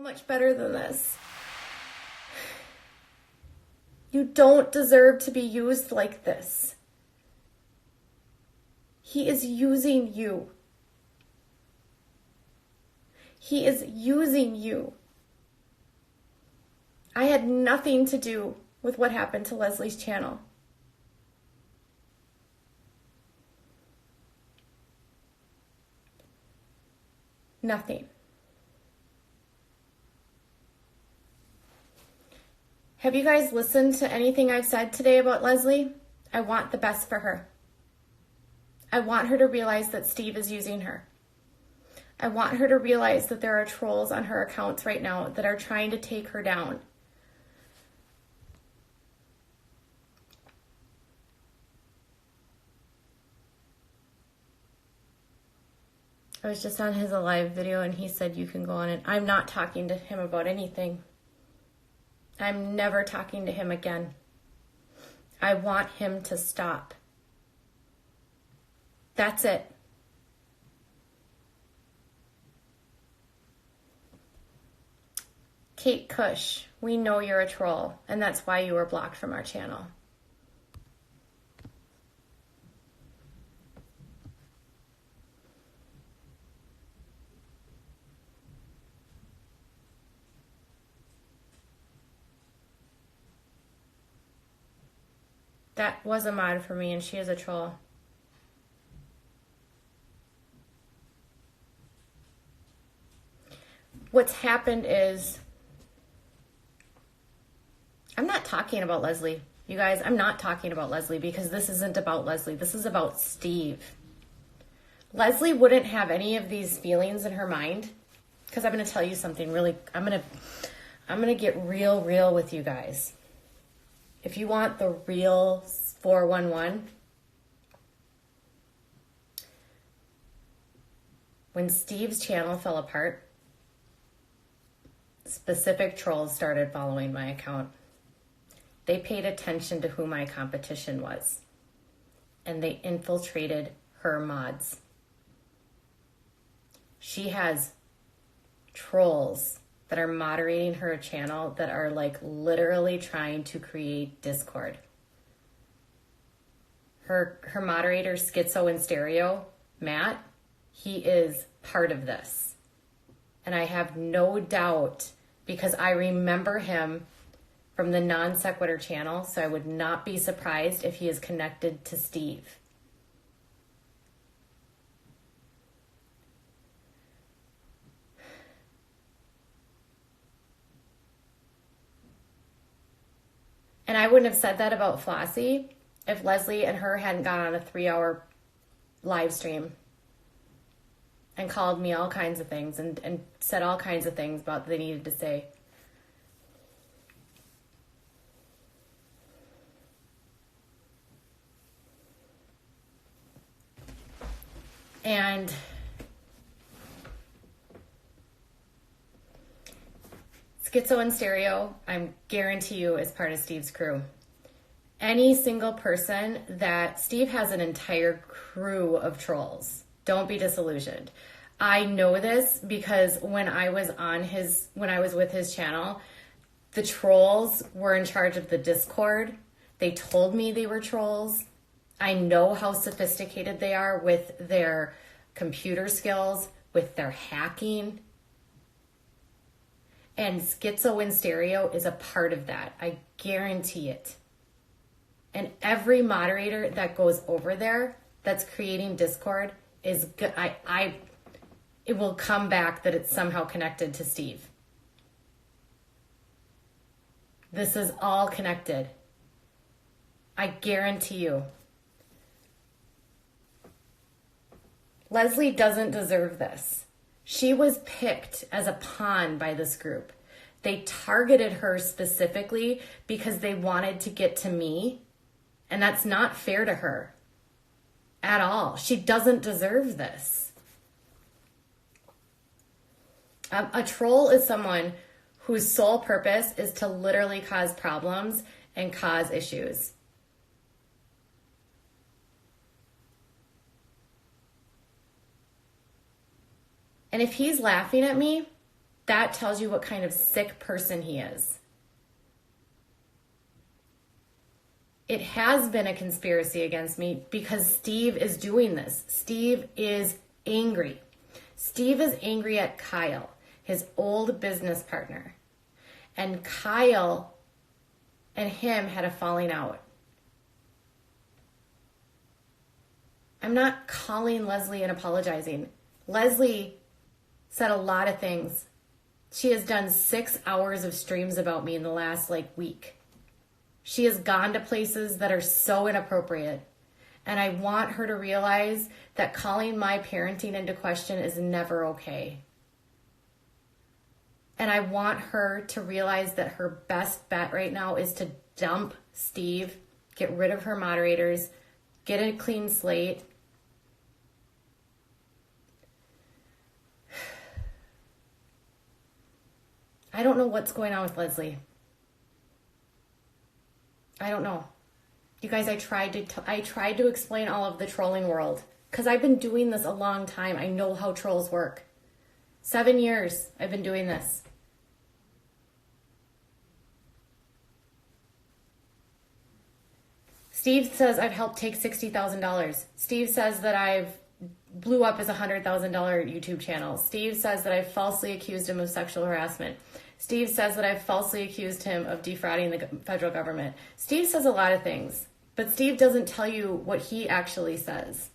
much better than this. You don't deserve to be used like this. He is using you. He is using you. I had nothing to do with what happened to Leslie's channel. Nothing. Have you guys listened to anything I've said today about Leslie? I want the best for her. I want her to realize that Steve is using her. I want her to realize that there are trolls on her accounts right now that are trying to take her down. I was just on his live video and he said you can go on it. I'm not talking to him about anything. I'm never talking to him again. I want him to stop. That's it. Kate Cush, we know you're a troll, and that's why you were blocked from our channel. That was a mod for me, and she is a troll. What's happened is, I'm not talking about Leslie. You guys, I'm not talking about Leslie because this isn't about Leslie. This is about Steve. Leslie wouldn't have any of these feelings in her mind because I'm going to tell you something really, I'm going to get real with you guys. If you want the real 411, when Steve's channel fell apart, specific trolls started following my account. They paid attention to who my competition was, and they infiltrated her mods. She has trolls that are moderating her channel that are like literally trying to create discord. Her moderator, Schizo in Stereo, Matt, he is part of this. And I have no doubt, because I remember him from the Non Sequitur channel, so I would not be surprised if he is connected to Steve. And I wouldn't have said that about Flossie if Leslie and her hadn't gone on a 3-hour live stream and called me all kinds of things and said all kinds of things about they needed to say. And Schizo and Stereo, I guarantee you, is part of Steve's crew. Any single person that Steve has an entire crew of trolls. Don't be disillusioned. I know this because when I was with his channel, the trolls were in charge of the Discord. They told me they were trolls. I know how sophisticated they are with their computer skills, with their hacking. And Schizo in Stereo is a part of that. I guarantee it. And every moderator that goes over there that's creating Discord is good. It will come back that it's somehow connected to Steve. This is all connected. I guarantee you. Leslie doesn't deserve this. She was picked as a pawn by this group. They targeted her specifically because they wanted to get to me, and that's not fair to her at all. She doesn't deserve this. A troll is someone whose sole purpose is to literally cause problems and cause issues. And if he's laughing at me, That tells you what kind of sick person he is. It has been a conspiracy against me because Steve is doing this. Steve is angry. Steve is angry at Kyle, his old business partner. And Kyle and him had a falling out. I'm not calling Leslie and apologizing. Leslie said a lot of things. She has done 6 hours of streams about me in the last week. She has gone to places that are so inappropriate. And I want her to realize that calling my parenting into question is never okay. And I want her to realize that her best bet right now is to dump Steve, get rid of her moderators, get a clean slate. I don't know what's going on with Leslie. I don't know. You guys, I tried to explain all of the trolling world because I've been doing this a long time. I know how trolls work. 7 years I've been doing this. Steve says I've helped take $60,000. Steve says that I've blew up his $100,000 YouTube channel. Steve says that I've falsely accused him of sexual harassment. Steve says that I've falsely accused him of defrauding the federal government. Steve says a lot of things, but Steve doesn't tell you what he actually says.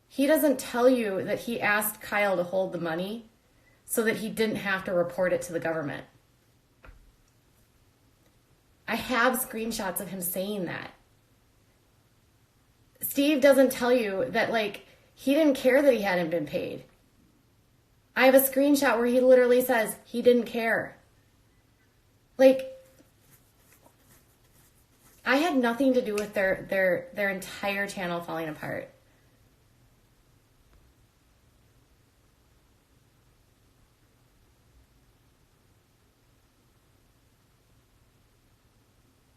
He doesn't tell you that he asked Kyle to hold the money so that he didn't have to report it to the government. I have screenshots of him saying that. Steve doesn't tell you that, he didn't care that he hadn't been paid. I have a screenshot where he literally says he didn't care. I had nothing to do with their entire channel falling apart.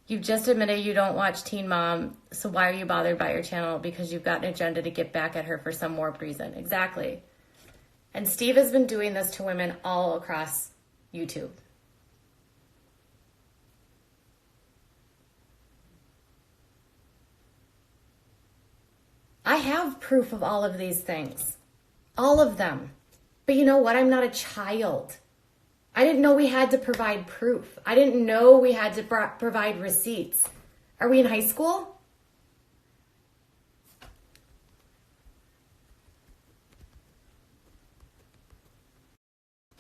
You just admitted you don't watch Teen Mom, so why are you bothered by your channel? Because you've got an agenda to get back at her for some warped reason. Exactly. And Steve has been doing this to women all across YouTube. I have proof of all of these things. All of them. But you know what? I'm not a child. I didn't know we had to provide proof. I didn't know we had to provide receipts. Are we in high school?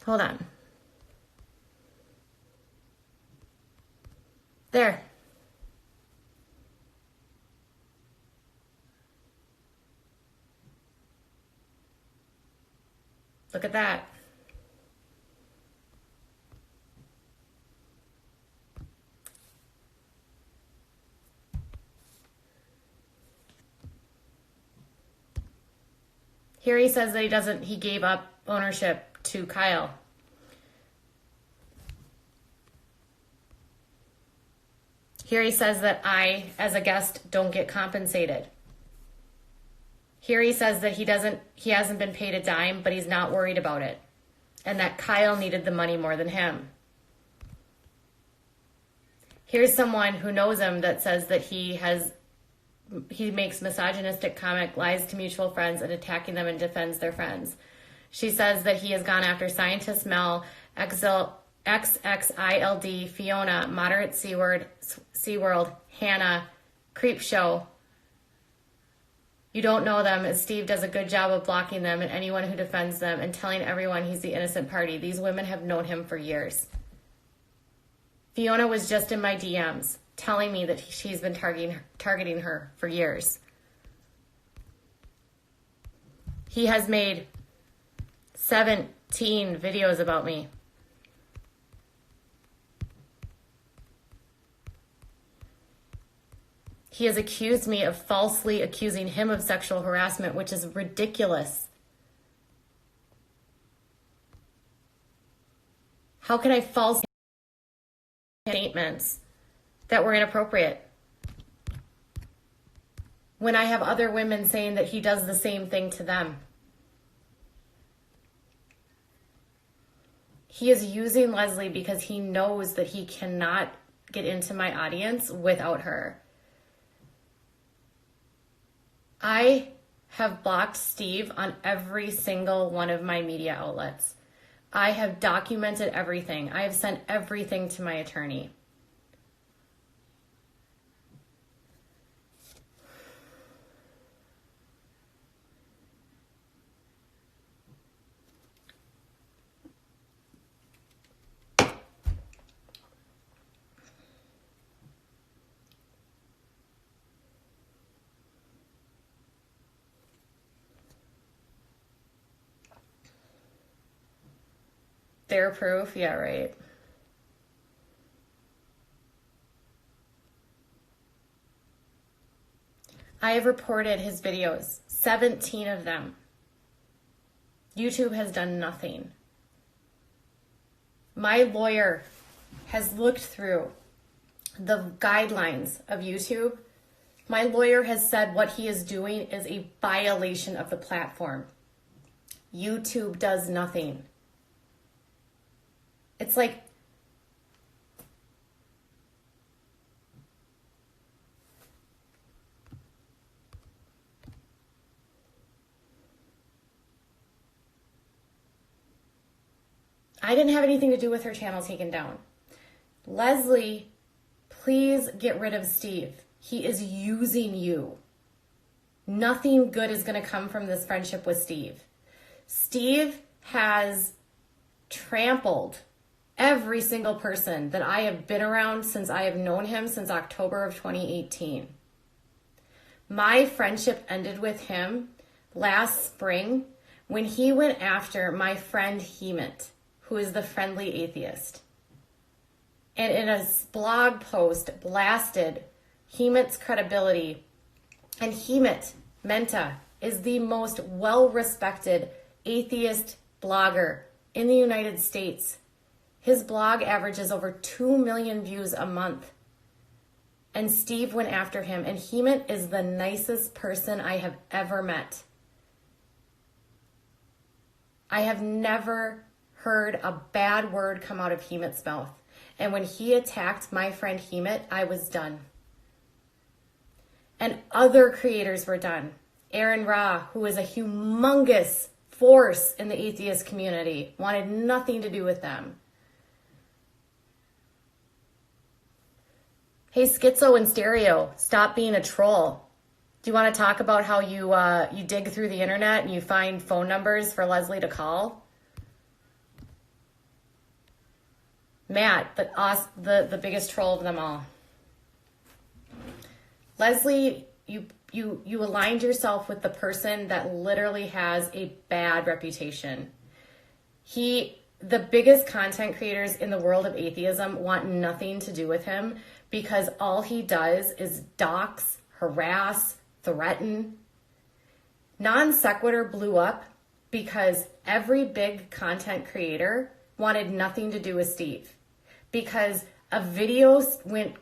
Hold on. There. Look at that. Here he says that he gave up ownership to Kyle. Here he says that I, as a guest, don't get compensated. Here he says that he hasn't been paid a dime, but he's not worried about it. And that Kyle needed the money more than him. Here's someone who knows him that says that he makes misogynistic comment, lies to mutual friends, and attacking them and defends their friends. She says that he has gone after Scientist Mel, XXILD, Fiona, Moderate SeaWorld, Hannah, Creepshow. You don't know them, as Steve does a good job of blocking them and anyone who defends them and telling everyone he's the innocent party. These women have known him for years. Fiona was just in my DMs telling me that she's been targeting her for years. He has made 17 videos about me. He has accused me of falsely accusing him of sexual harassment, which is ridiculous. How can I falsely statements that were inappropriate when I have other women saying that he does the same thing to them? He is using Leslie because he knows that he cannot get into my audience without her. I have blocked Steve on every single one of my media outlets. I have documented everything. I have sent everything to my attorney. Their proof? Yeah, right. I have reported his videos, 17 of them. YouTube has done nothing. My lawyer has looked through the guidelines of YouTube. My lawyer has said what he is doing is a violation of the platform. YouTube does nothing. It's like, I didn't have anything to do with her channel taken down. Leslie, please get rid of Steve. He is using you. Nothing good is going to come from this friendship with Steve. Steve has trampled every single person that I have been around since I have known him since October of 2018. My friendship ended with him last spring when he went after my friend Hemet, who is the friendly atheist. And in a blog post blasted Hemet's credibility. And Hemet Menta is the most well-respected atheist blogger in the United States. His blog averages over 2 million views a month. And Steve went after him. And Hemet is the nicest person I have ever met. I have never heard a bad word come out of Hemet's mouth. And when he attacked my friend Hemet, I was done. And other creators were done. Aaron Ra, who is a humongous force in the atheist community, wanted nothing to do with them. Hey, Schizo and Stereo, stop being a troll. Do you want to talk about how you dig through the internet and you find phone numbers for Leslie to call? Matt, the biggest troll of them all. Leslie, you aligned yourself with the person that literally has a bad reputation. The biggest content creators in the world of atheism want nothing to do with him because all he does is dox, harass, threaten. Non Sequitur blew up because every big content creator wanted nothing to do with Steve. Because a video went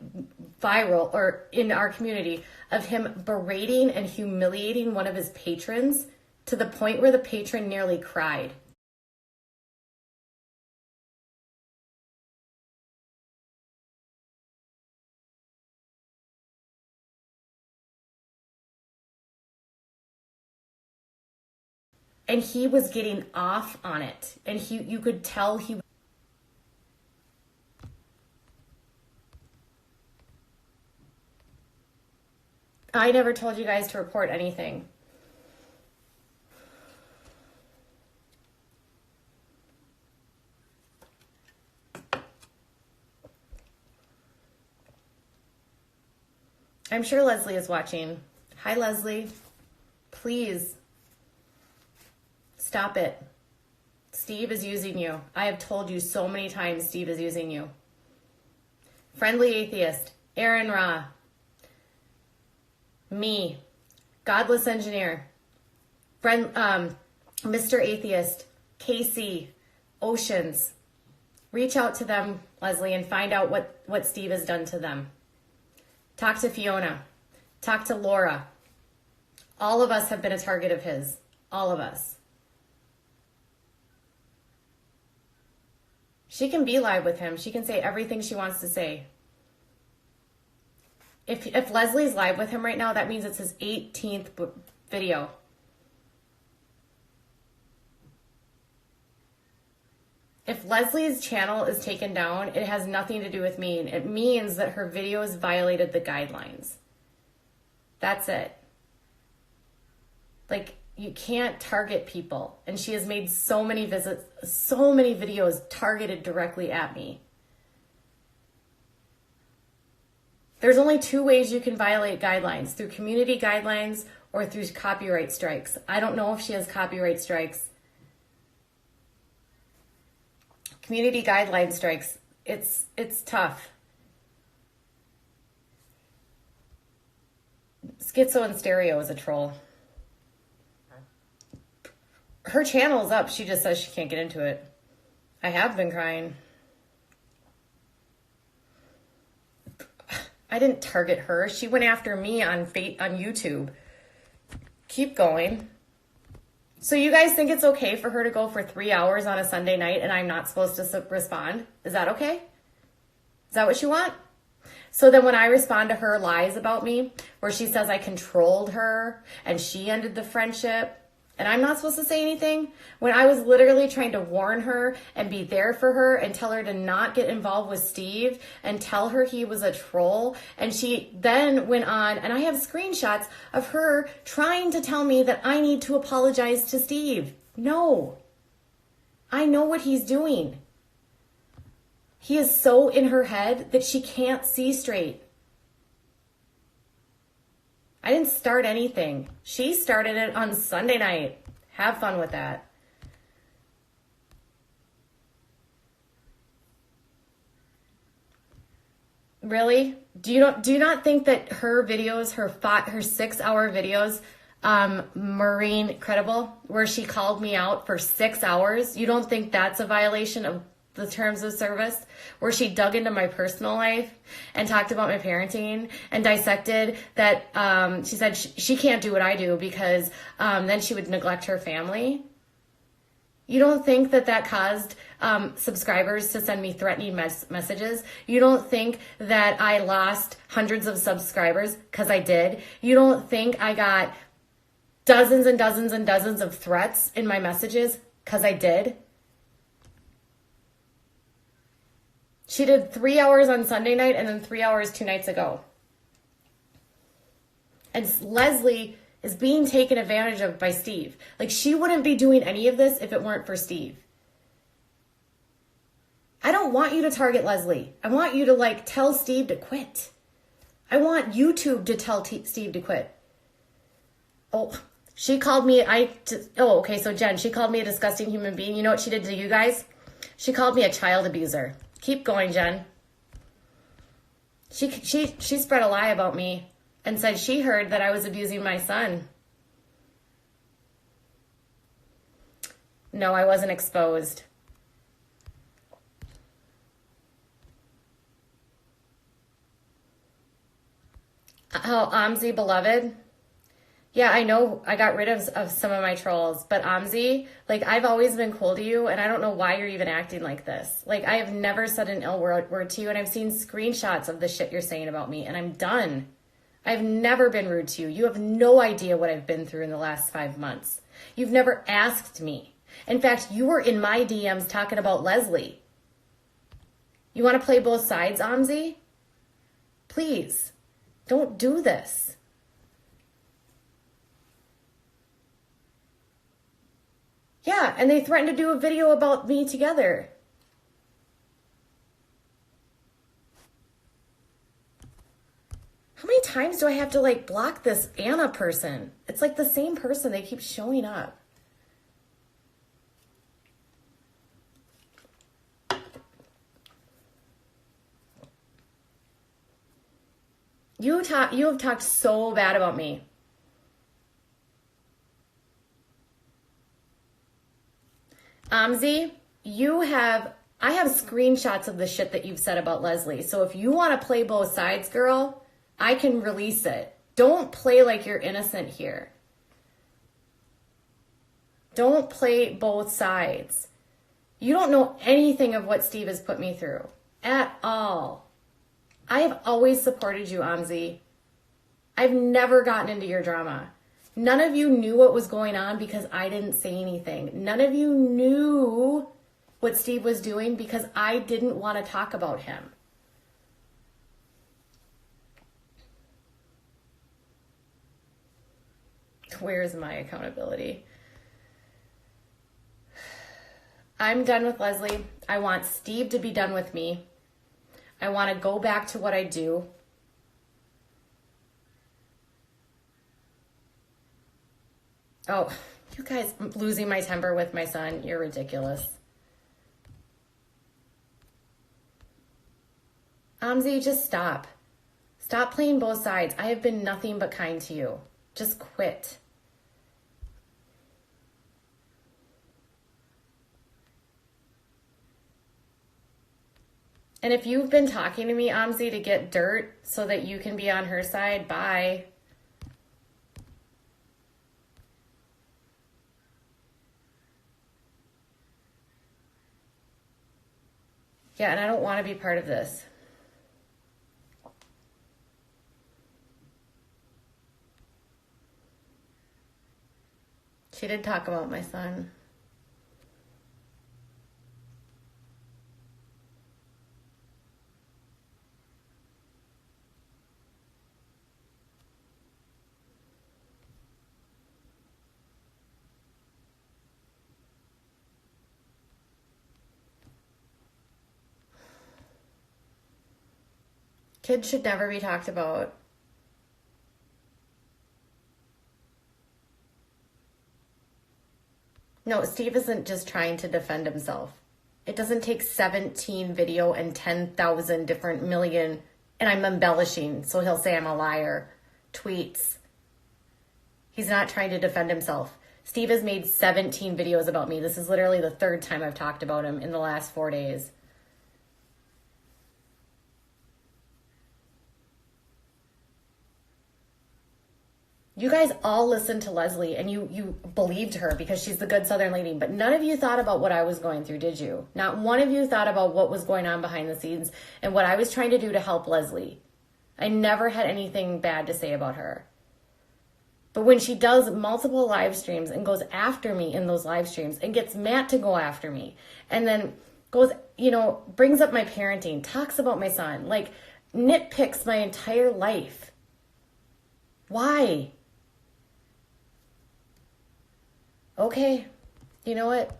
viral or in our community of him berating and humiliating one of his patrons to the point where the patron nearly cried. And he was getting off on it. And you could tell he... I never told you guys to report anything. I'm sure Leslie is watching. Hi, Leslie. Please stop it. Steve is using you. I have told you so many times Steve is using you. Friendly Atheist, Aaron Ra, me, Godless Engineer, Mr. Atheist, Casey, Oceans. Reach out to them, Leslie, and find out what Steve has done to them. Talk to Fiona. Talk to Laura. All of us have been a target of his. All of us. She can be live with him. She can say everything she wants to say. If Leslie's live with him right now, that means it's his 18th video. If Leslie's channel is taken down, it has nothing to do with me. It means that her videos violated the guidelines. That's it. Like, you can't target people. And she has made so many visits, so many videos targeted directly at me. There's only two ways you can violate guidelines, through community guidelines or through copyright strikes. I don't know if she has copyright strikes. Community guideline strikes, it's tough. Schizo and Stereo is a troll. Her channel's up. She just says she can't get into it. I have been crying. I didn't target her. She went after me on YouTube. Keep going. So you guys think it's okay for her to go for 3 hours on a Sunday night and I'm not supposed to respond? Is that okay? Is that what you want? So then when I respond to her lies about me, where she says I controlled her and she ended the friendship, and I'm not supposed to say anything, when I was literally trying to warn her and be there for her and tell her to not get involved with Steve and tell her he was a troll. And she then went on, and I have screenshots of her trying to tell me that I need to apologize to Steve. No. I know what he's doing. He is so in her head that she can't see straight. I didn't start anything. She started it on Sunday night. Have fun with that. Really? Do you not think that her videos, her 6-hour videos, Maureen credible, where she called me out for 6 hours? You don't think that's a violation of the terms of service, where she dug into my personal life and talked about my parenting and dissected that she said she can't do what I do because then she would neglect her family? You don't think that caused subscribers to send me threatening messages? You don't think that I lost hundreds of subscribers? Because I did. You don't think I got dozens and dozens and dozens of threats in my messages? Because I did. She did 3 hours on Sunday night and then 3 hours 2 nights ago. And Leslie is being taken advantage of by Steve. Like, she wouldn't be doing any of this if it weren't for Steve. I don't want you to target Leslie. I want you to tell Steve to quit. I want YouTube to tell Steve to quit. Oh, she called me, okay, so Jen, she called me a disgusting human being. You know what she did to you guys? She called me a child abuser. Keep going, Jen. She spread a lie about me and said she heard that I was abusing my son. No, I wasn't exposed. Oh, Amzi, beloved. Yeah, I know I got rid of some of my trolls, but Amzi, I've always been cool to you, and I don't know why you're even acting like this. I have never said an ill word to you, and I've seen screenshots of the shit you're saying about me, and I'm done. I've never been rude to you. You have no idea what I've been through in the last 5 months. You've never asked me. In fact, you were in my DMs talking about Leslie. You want to play both sides, Amzi? Please, don't do this. Yeah, and they threatened to do a video about me together. How many times do I have to block this Anna person? It's the same person. They keep showing up. You have talked so bad about me. Amzi, I have screenshots of the shit that you've said about Leslie. So if you want to play both sides, girl, I can release it. Don't play like you're innocent here. Don't play both sides. You don't know anything of what Steve has put me through at all. I have always supported you, Amzi. I've never gotten into your drama. None of you knew what was going on because I didn't say anything. None of you knew what Steve was doing because I didn't want to talk about him. Where is my accountability? I'm done with Leslie. I want Steve to be done with me. I want to go back to what I do. Oh, you guys, I'm losing my temper with my son. You're ridiculous. Amzi, just stop. Stop playing both sides. I have been nothing but kind to you. Just quit. And if you've been talking to me, Amzi, to get dirt so that you can be on her side, bye. Yeah, and I don't want to be part of this. She did talk about my son. Kids should never be talked about. No, Steve isn't just trying to defend himself. It doesn't take 17 video and 10,000 different million, and I'm embellishing, so he'll say I'm a liar, tweets. He's not trying to defend himself. Steve has made 17 videos about me. This is literally the third time I've talked about him in the last 4 days. You guys all listened to Leslie and you believed her because she's the good Southern lady, but none of you thought about what I was going through, did you? Not one of you thought about what was going on behind the scenes and what I was trying to do to help Leslie. I never had anything bad to say about her. But when she does multiple live streams and goes after me in those live streams and gets Matt to go after me and then goes, brings up my parenting, talks about my son, like nitpicks my entire life. Why? Okay, you know what?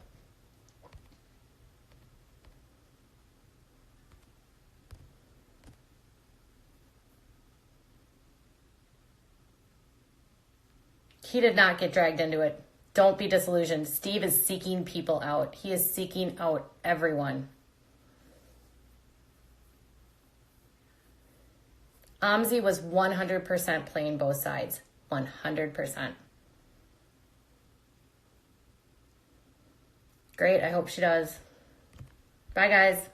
He did not get dragged into it. Don't be disillusioned. Steve is seeking people out. He is seeking out everyone. Amzi was 100% playing both sides. 100%. Great, I hope she does. Bye, guys.